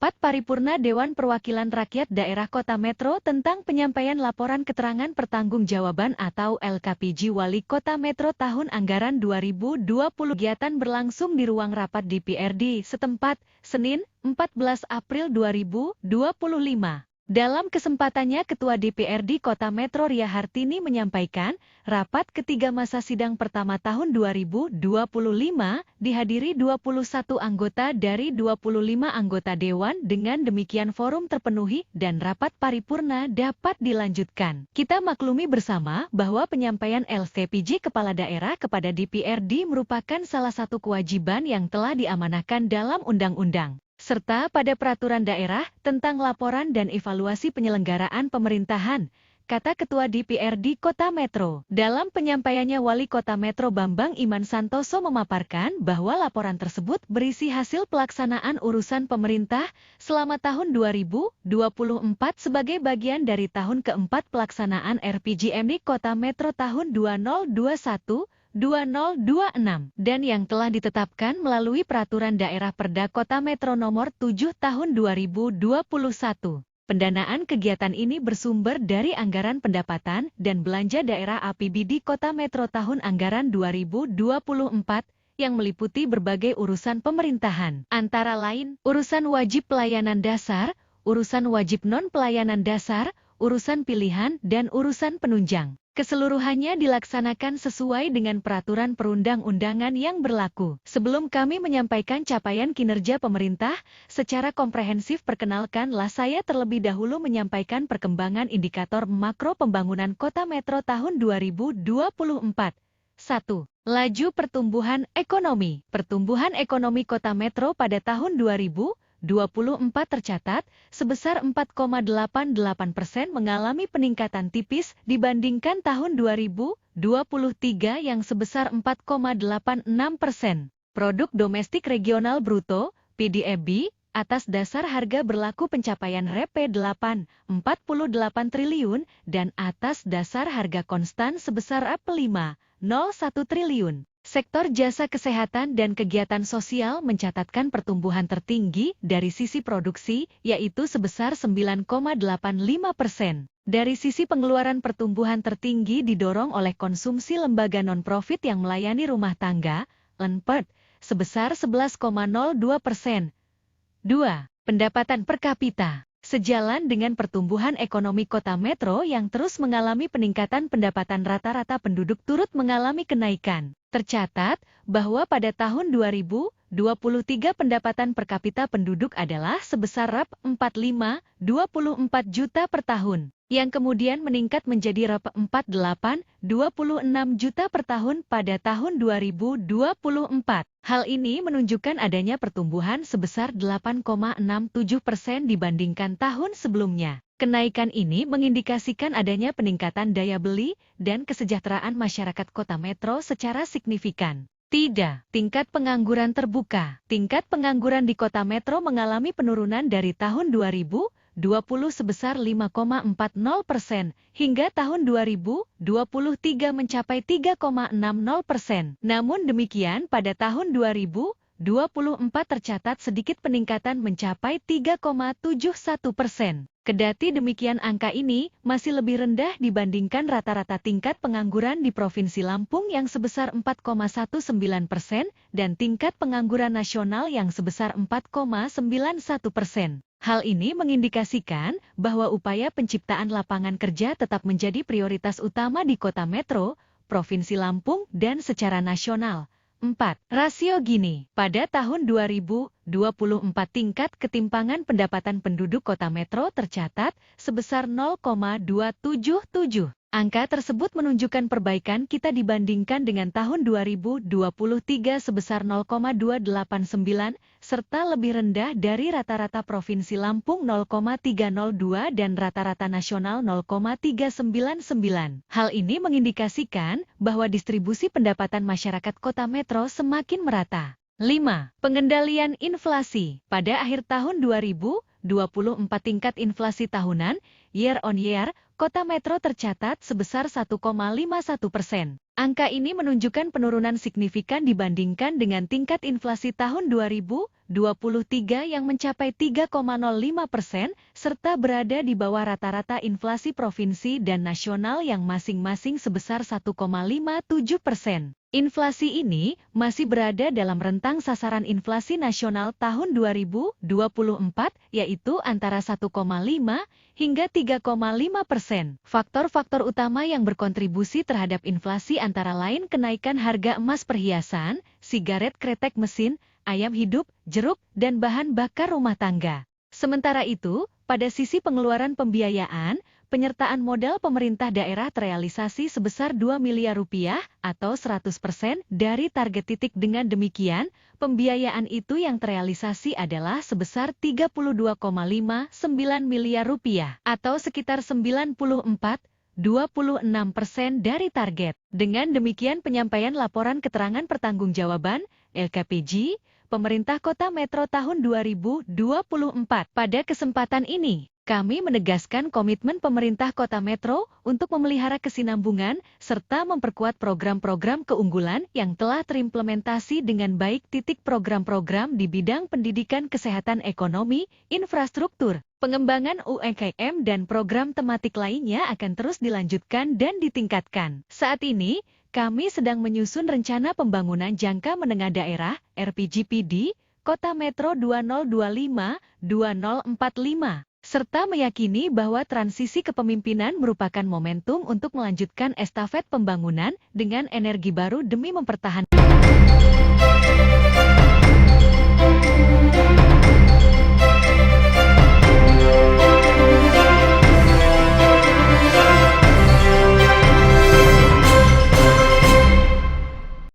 Rapat Paripurna Dewan Perwakilan Rakyat Daerah Kota Metro tentang penyampaian laporan keterangan pertanggungjawaban atau LKPJ Wali Kota Metro tahun anggaran 2020. Kegiatan berlangsung di ruang rapat DPRD setempat, Senin, 14 April 2025. Dalam kesempatannya Ketua DPRD Kota Metro Ria Hartini menyampaikan, rapat ketiga masa sidang pertama tahun 2025 dihadiri 21 anggota dari 25 anggota Dewan. Dengan demikian forum terpenuhi dan rapat paripurna dapat dilanjutkan. Kita maklumi bersama bahwa penyampaian LKPJ Kepala Daerah kepada DPRD merupakan salah satu kewajiban yang telah diamanahkan dalam undang-undang serta pada peraturan daerah tentang laporan dan evaluasi penyelenggaraan pemerintahan, kata Ketua DPRD Kota Metro. Dalam penyampaiannya Wali Kota Metro Bambang Iman Santoso memaparkan bahwa laporan tersebut berisi hasil pelaksanaan urusan pemerintah selama tahun 2024 sebagai bagian dari tahun keempat pelaksanaan RPJMD Kota Metro tahun 2021. 2026 dan yang telah ditetapkan melalui Peraturan Daerah Perda Kota Metro Nomor 7 Tahun 2021. Pendanaan kegiatan ini bersumber dari anggaran pendapatan dan belanja daerah APBD Kota Metro tahun anggaran 2024 yang meliputi berbagai urusan pemerintahan, antara lain urusan wajib pelayanan dasar, urusan wajib non-pelayanan dasar, urusan pilihan, dan urusan penunjang. Keseluruhannya dilaksanakan sesuai dengan peraturan perundang-undangan yang berlaku. Sebelum kami menyampaikan capaian kinerja pemerintah secara komprehensif, perkenalkanlah saya terlebih dahulu menyampaikan perkembangan indikator makro pembangunan Kota Metro tahun 2024. 1. Laju pertumbuhan ekonomi. Pertumbuhan ekonomi Kota Metro pada tahun 2024 tercatat sebesar 4,88% mengalami peningkatan tipis dibandingkan tahun 2023 yang sebesar 4,86%. Produk Domestik Regional Bruto (PDB) atas dasar harga berlaku pencapaian RP8 48 triliun dan atas dasar harga konstan sebesar AP5 01 triliun. Sektor jasa kesehatan dan kegiatan sosial mencatatkan pertumbuhan tertinggi dari sisi produksi, yaitu sebesar 9,85%. Dari sisi pengeluaran, pertumbuhan tertinggi didorong oleh konsumsi lembaga non-profit yang melayani rumah tangga, (LNPRT), sebesar 11,02%. 2. Pendapatan per kapita. Sejalan dengan pertumbuhan ekonomi Kota Metro yang terus mengalami peningkatan, pendapatan rata-rata penduduk turut mengalami kenaikan. Tercatat bahwa pada tahun 2023 pendapatan per kapita penduduk adalah sebesar Rp45,24 juta per tahun, yang kemudian meningkat menjadi Rp48,26 juta per tahun pada tahun 2024. Hal ini menunjukkan adanya pertumbuhan sebesar 8,67% dibandingkan tahun sebelumnya. Kenaikan ini mengindikasikan adanya peningkatan daya beli dan kesejahteraan masyarakat Kota Metro secara signifikan. Tidak. Tingkat pengangguran terbuka. Tingkat pengangguran di Kota Metro mengalami penurunan dari tahun 2020 sebesar 5,40% hingga tahun 2023 mencapai 3,60%. Namun demikian pada tahun 2024 tercatat sedikit peningkatan mencapai 3,71%. Kedati demikian, angka ini masih lebih rendah dibandingkan rata-rata tingkat pengangguran di Provinsi Lampung yang sebesar 4,19% dan tingkat pengangguran nasional yang sebesar 4,91%. Hal ini mengindikasikan bahwa upaya penciptaan lapangan kerja tetap menjadi prioritas utama di Kota Metro, Provinsi Lampung, dan secara nasional. 4. Rasio Gini. Pada tahun 2024 tingkat ketimpangan pendapatan penduduk Kota Metro tercatat sebesar 0,277. Angka tersebut menunjukkan perbaikan kita dibandingkan dengan tahun 2023 sebesar 0,289, serta lebih rendah dari rata-rata Provinsi Lampung 0,302 dan rata-rata nasional 0,399. Hal ini mengindikasikan bahwa distribusi pendapatan masyarakat Kota Metro semakin merata. 5. Pengendalian inflasi. Pada akhir tahun 2024 tingkat inflasi tahunan, year on year, Kota Metro tercatat sebesar 1,51%. Angka ini menunjukkan penurunan signifikan dibandingkan dengan tingkat inflasi tahun 2023 yang mencapai 3,05%, serta berada di bawah rata-rata inflasi provinsi dan nasional yang masing-masing sebesar 1,57%. Inflasi ini masih berada dalam rentang sasaran inflasi nasional tahun 2024, yaitu antara 1,5 hingga 3,5%. Faktor-faktor utama yang berkontribusi terhadap inflasi antara lain kenaikan harga emas perhiasan, sigaret kretek mesin, ayam hidup, jeruk, dan bahan bakar rumah tangga. Sementara itu, pada sisi pengeluaran pembiayaan, penyertaan modal pemerintah daerah terrealisasi sebesar Rp2 miliar atau 100% dari target titik. Dengan demikian, pembiayaan itu yang terrealisasi adalah sebesar Rp32,59 miliar atau sekitar 94,26% dari target. Dengan demikian penyampaian laporan keterangan pertanggungjawaban LKPJ Pemerintah Kota Metro tahun 2024. Pada kesempatan ini, kami menegaskan komitmen pemerintah Kota Metro untuk memelihara kesinambungan serta memperkuat program-program keunggulan yang telah terimplementasi dengan baik. Program-program di bidang pendidikan, kesehatan, ekonomi, infrastruktur, pengembangan UMKM dan program tematik lainnya akan terus dilanjutkan dan ditingkatkan. Saat ini, kami sedang menyusun rencana pembangunan jangka menengah daerah (RPJPD) Kota Metro 2025-2045, serta meyakini bahwa transisi kepemimpinan merupakan momentum untuk melanjutkan estafet pembangunan dengan energi baru demi mempertahankan